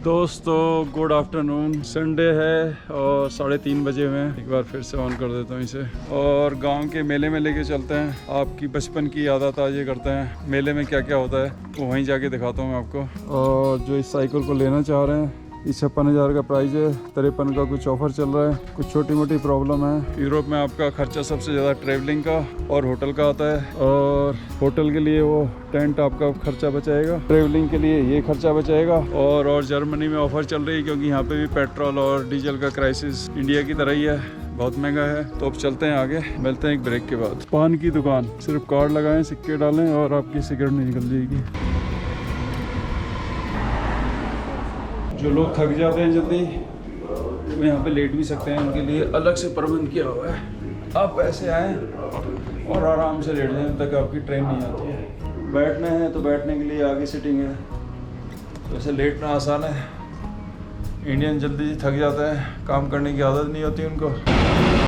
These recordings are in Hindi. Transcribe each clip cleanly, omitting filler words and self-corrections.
दोस्तों गुड आफ्टरनून। संडे है और 3:30 बजे हुए हैं। एक बार फिर से ऑन कर देता हूँ इसे और गांव के मेले में लेके चलते हैं। आपकी बचपन की याद ताज़ा करते हैं। मेले में क्या क्या होता है वो वहीं जाके दिखाता हूँ मैं आपको। और जो इस साइकिल को लेना चाह रहे हैं, ये 56,000 का प्राइस है। 53 का कुछ ऑफर चल रहा है। कुछ छोटी मोटी प्रॉब्लम है। यूरोप में आपका खर्चा सबसे ज़्यादा ट्रैवलिंग का और होटल का आता है। और होटल के लिए वो टेंट आपका खर्चा बचाएगा, ट्रैवलिंग के लिए ये खर्चा बचाएगा। और जर्मनी में ऑफर चल रही है क्योंकि यहाँ पे भी पेट्रोल और डीजल का क्राइसिस इंडिया की तरह ही है, बहुत महंगा है। तो अब चलते हैं आगे, मिलते हैं एक ब्रेक के बाद। पान की दुकान, सिर्फ कार्ड लगाएं, सिक्के डालें और आपकी सिगरेट नहीं निकल जाएगी। जो लोग थक जाते हैं जल्दी वो यहाँ पे लेट भी सकते हैं, उनके लिए अलग से प्रबंध किया हुआ है। आप ऐसे आएँ और आराम से लेट जाएं जब तक आपकी ट्रेन नहीं आती है। बैठना है तो बैठने के लिए आगे सीटिंग है। वैसे लेटना आसान है। इंडियन जल्दी थक जाता है, काम करने की आदत नहीं होती उनको।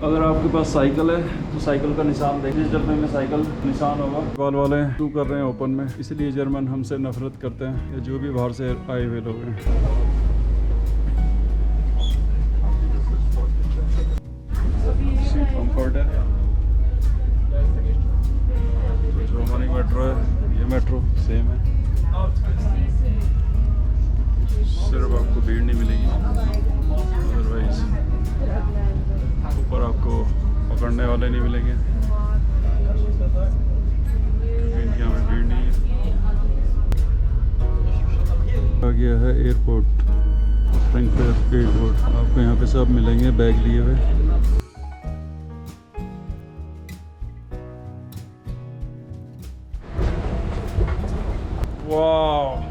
अगर आपके पास साइकिल है तो साइकिल का निशान देखिए, जब में साइकिल निशान होगा। कॉल वाले शू कर रहे हैं ओपन में, इसलिए जर्मन हमसे नफरत करते हैं, या जो भी बाहर से आए हुए लोग हैं। सीट कंफर्ट है। जो हमारी मेट्रो है, ये मेट्रो सेम है, सिर्फ आपको भीड़ नहीं मिलेगी। अदरवाइज ऊपर आपको पकड़ने वाले नहीं मिलेंगे, इंडिया में भीड़ नहीं है। आ गया है एयरपोर्ट, फ्रैंकफर्ट एयरपोर्ट। आपको यहाँ पे सब मिलेंगे बैग लिए हुए। वाह,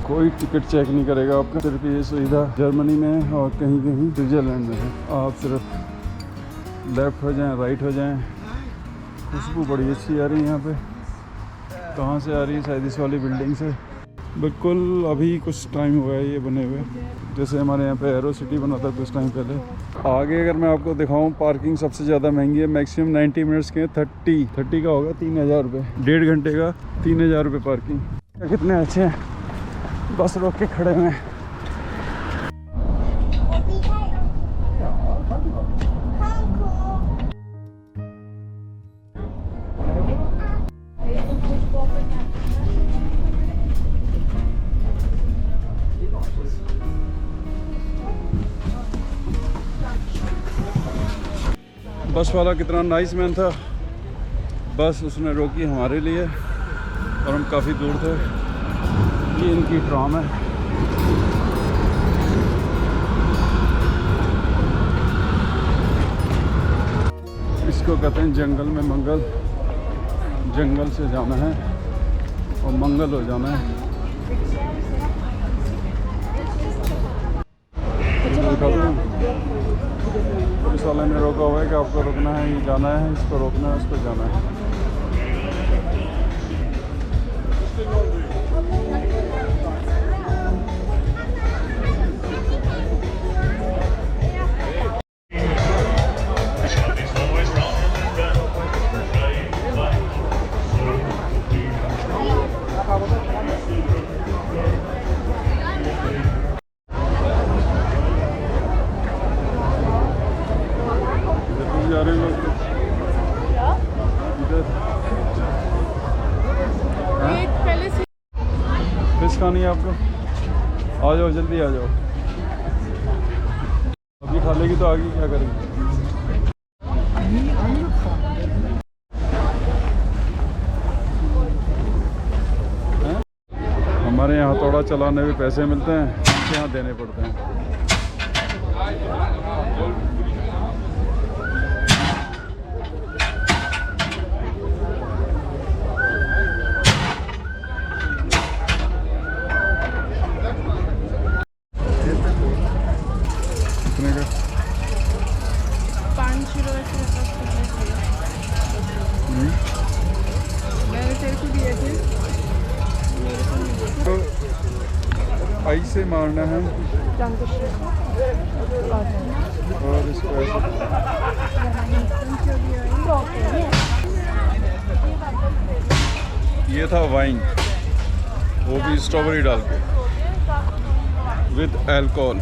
कोई टिकट चेक नहीं करेगा आपका। सिर्फ ये सुविधा जर्मनी में है और कहीं कहीं स्विट्जरलैंड में है। आप सिर्फ लेफ़्ट हो जाएं, राइट हो जाएं। खुशबू बड़ी अच्छी आ रही है यहाँ पे। कहाँ से आ रही है? शायद इस वाली बिल्डिंग से। बिल्कुल अभी कुछ टाइम हुआ है ये बने हुए, जैसे हमारे यहाँ पे एरो सिटी बना था कुछ टाइम पहले। आगे अगर मैं आपको दिखाऊँ, पार्किंग सबसे ज़्यादा महंगी है। मैक्सिमम 90 मिनट्स के 30 का होगा 3,000 रुपये। 1.5 घंटे का 3,000 रुपये पार्किंग। कितने अच्छे हैं, बस रोक के खड़े हुए हैं। बस वाला कितना नाइस मैन था। बस उसने रोकी हमारे लिए और हम काफ़ी दूर थे। ये इनकी ट्राम है। इसको कहते हैं जंगल में मंगल। जंगल से जाना है और मंगल हो जाना है। पुलिस वाले ने रोका हुआ है कि आपको रुकना है, ये जाना है, इसको रोकना है, इसको जाना है। फिश खानी है आपको? आ जाओ, जल्दी आ जाओ। अभी खा लेगी तो आगे क्या करेंगे? हमारे यहाँ थोड़ा चलाने में पैसे मिलते हैं, यहाँ देने पड़ते हैं। कितने का? 5 यूरो मैंने तेरे को दिए थे। तो ऐसे मारना है और इसको ये था वाइन। वो भी स्ट्रॉबेरी डाल के विद अल्कोहल।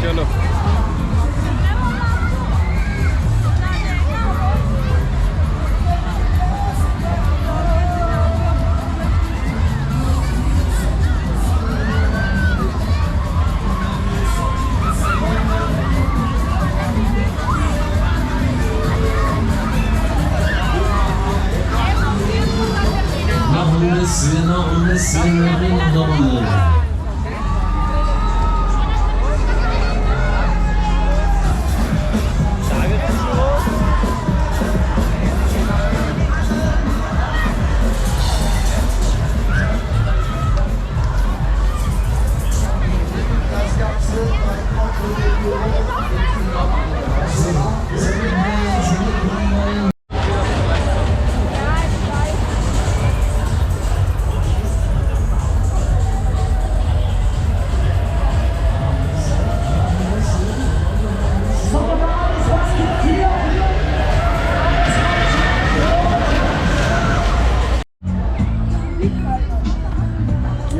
चलो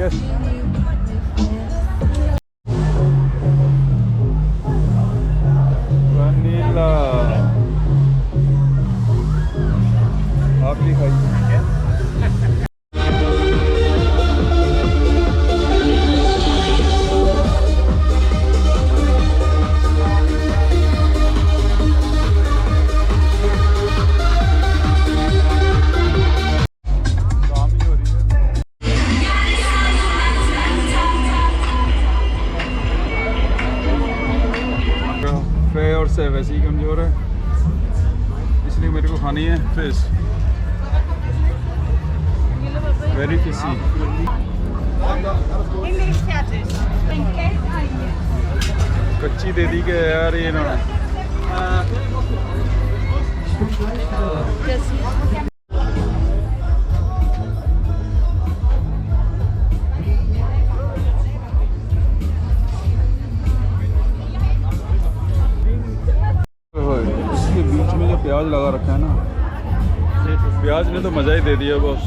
यस वनीला आप भी खाइए। और से वैसे ही कमज़ोर है इसलिए मेरे को खानी है फिश वेरी फिशी। कच्ची दे दी क्या यार ये ना इसके बीच में जो प्याज लगा रखा है ना प्याज ने तो मज़ा ही दे दिया बॉस।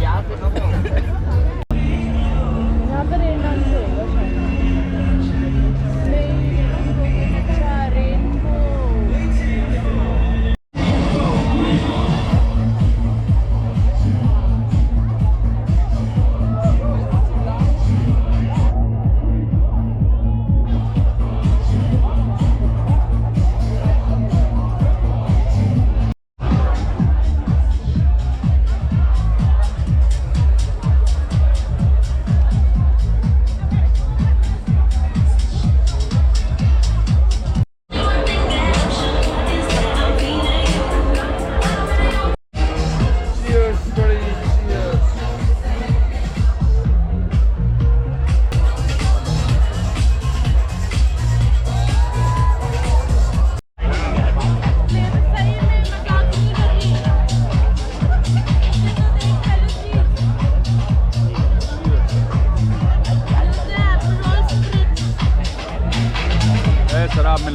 यहाँ पर रेन डांस होगा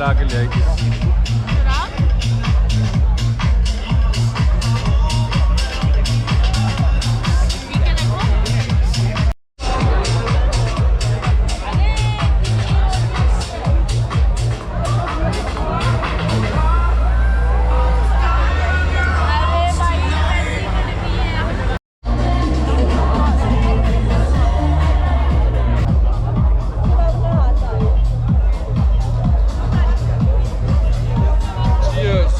ला के ले आई थी। Cheers.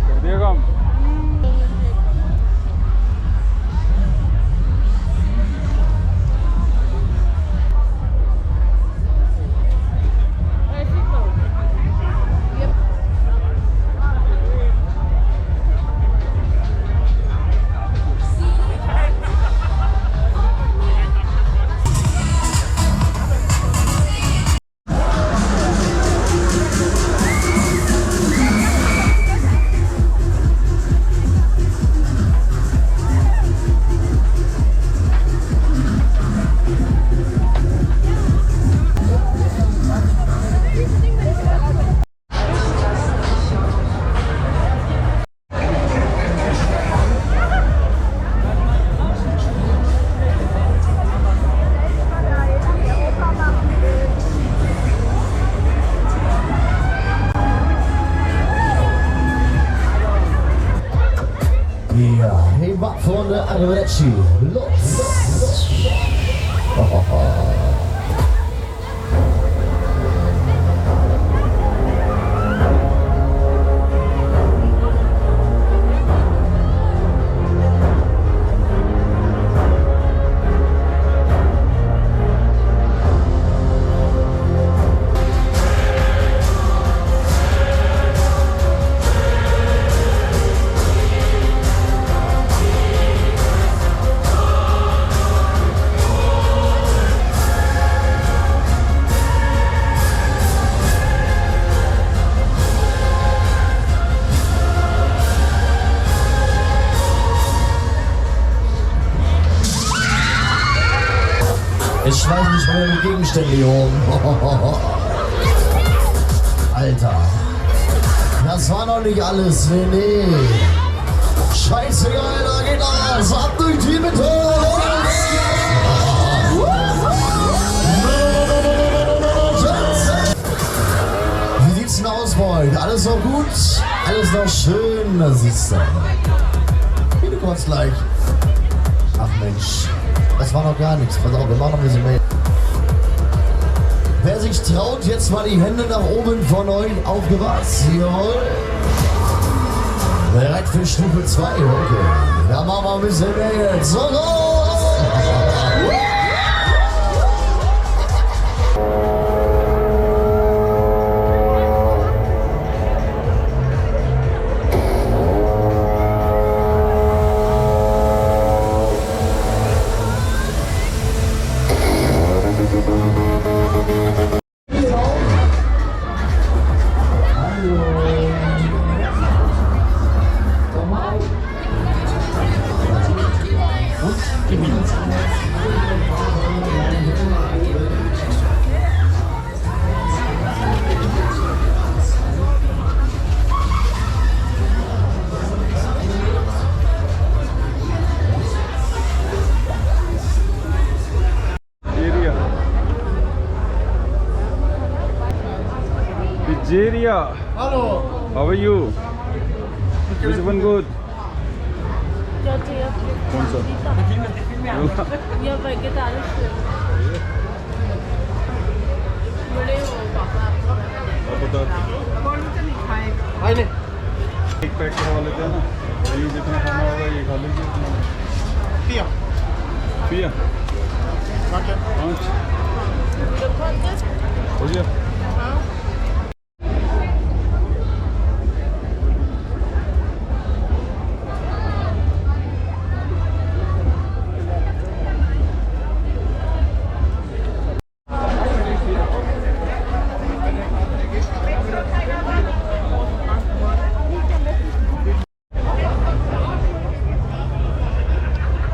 कर दिया काम। ऐसे तो Ja, hey, Freunde, arrivederci. Los! Jetzt schmeiß nicht meine Gegenstände hier um. Alter. Das war noch nicht alles, nee. Scheißegal, da geht alles. Ab durch die Mitte. Wie sieht's denn aus bei euch? Alles noch gut? Alles noch schön? Das ist dann. Wie du kommst gleich. Ach Mensch. Das war noch gar nichts. Pass auf, wir machen noch ein bisschen mehr. Wer sich traut, jetzt mal die Hände nach oben von euch. Aufgepasst. Jawohl. Bereit für Stufe 2. Okay. Da machen wir ein bisschen mehr jetzt. So, los! Pizzeria. Hallo. How are you? Which one good? क्या चाहिए? कौन सा? या वेजिटेरियन बड़े हो पापा आपको आप बता। कौन सा नहीं खाएगा? एक पैक करवा लेते हैं ना, ये जितना खाना होगा ये खा लीजिए। पिया 5 हो गया।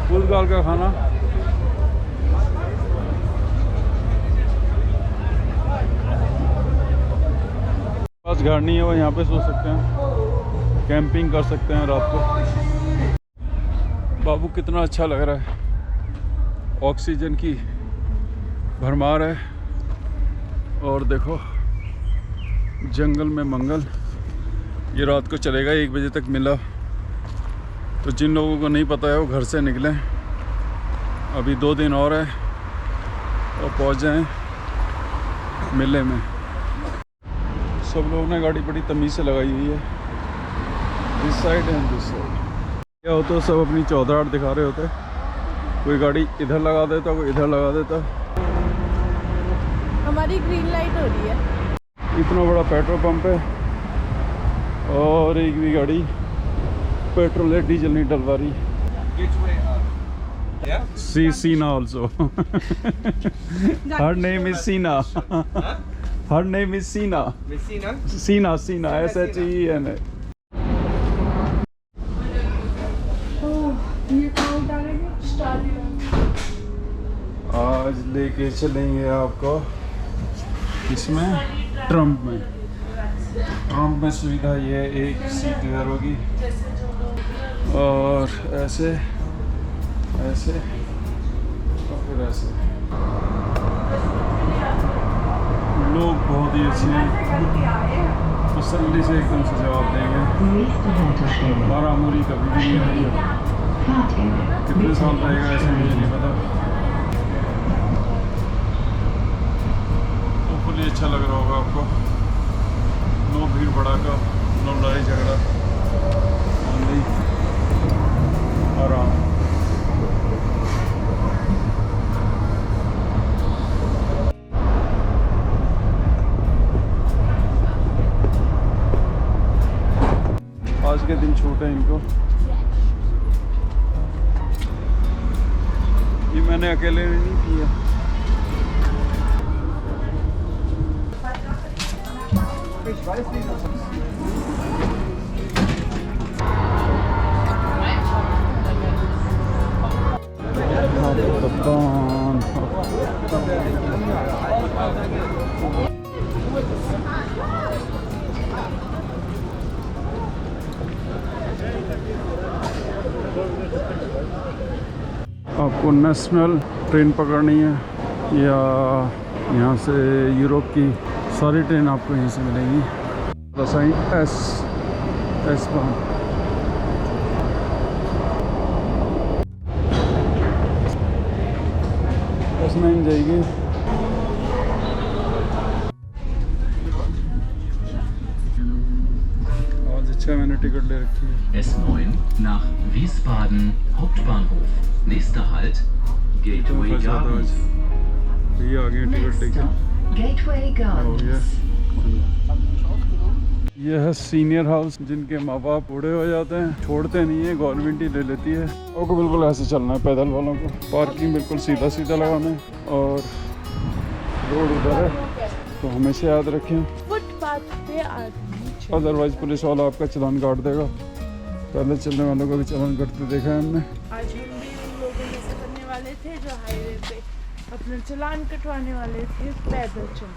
पुर्तगाल का खाना पास घर नहीं है, वो यहाँ पे सो सकते हैं, कैंपिंग कर सकते हैं रात को। बाबू कितना अच्छा लग रहा है, ऑक्सीजन की भरमार है। और देखो जंगल में मंगल, ये रात को चलेगा 1 बजे तक मिला। तो जिन लोगों को नहीं पता है वो घर से निकलें, अभी 2 दिन और है और पहुंच जाएं मेले में। सब लोगों ने गाड़ी बड़ी तमीज़ से लगाई हुई है, this side and this side. क्या होता है, सब अपनी चौधराहट दिखा रहे होते, कोई गाड़ी इधर लगा देता, कोई इधर लगा देता। हमारी ग्रीन लाइट हो रही है। इतना बड़ा पेट्रोल पंप है और एक भी गाड़ी पेट्रोल या डीजल नहीं डलवा रही। Sina also. Her name is Sina. Her name is Sina. Sina, SHENA. आज लेके चलेंगे आपको इसमें ट्रम्प में। ट्रम्प में सुविधा ये है, एक सीट इधर होगी और ऐसे ऐसे और फिर ऐसे। लोग बहुत ही अच्छे हैं, तसल्ली से एकदम से जवाब देंगे। मारामुरी कभी भी नहीं आई। कितने साल रहेगा ऐसे मुझे नहीं पता। होपफुली अच्छा लग रहा होगा आपको। नो भीड़ भड़ाका, नो लड़ाई झगड़ा, ओनली आराम। आज के दिन छूटे इनको, ये मैंने अकेले ने नहीं किया। आपको नेशनल ट्रेन पकड़नी है या यहाँ से यूरोप की सारी ट्रेन आपको यहीं से मिलेंगी। साइन एस बार S9 जाएगी। आज अच्छा मैंने टिकट ले रखी है। S9 nach Wiesbaden Hauptbahnhof. Nächster Halt Gateway Gardens. ये आ गए टिकट लेके। Gateway हो Gardens. गया। ये है सीनियर हाउस, जिनके माँ बाप बूढ़े हो जाते हैं, छोड़ते नहीं है, गवर्नमेंट ही ले लेती है। आपको बिल्कुल ऐसे चलना है पैदल वालों को, पार्किंग बिल्कुल सीधा सीधा लगाना है और रोड उधर है, तो हमेशा याद रखें, फुटपाथ पे आदमी अदरवाइज पुलिस वाला आपका चालान काट देगा। पहले चलने वालों का भी चालान कटते देखा है हमने। आज हम भी उन लोगों में से करने वाले थे जो हाईवे पे अपना चालान कटवाने वाले थे पैदल चल।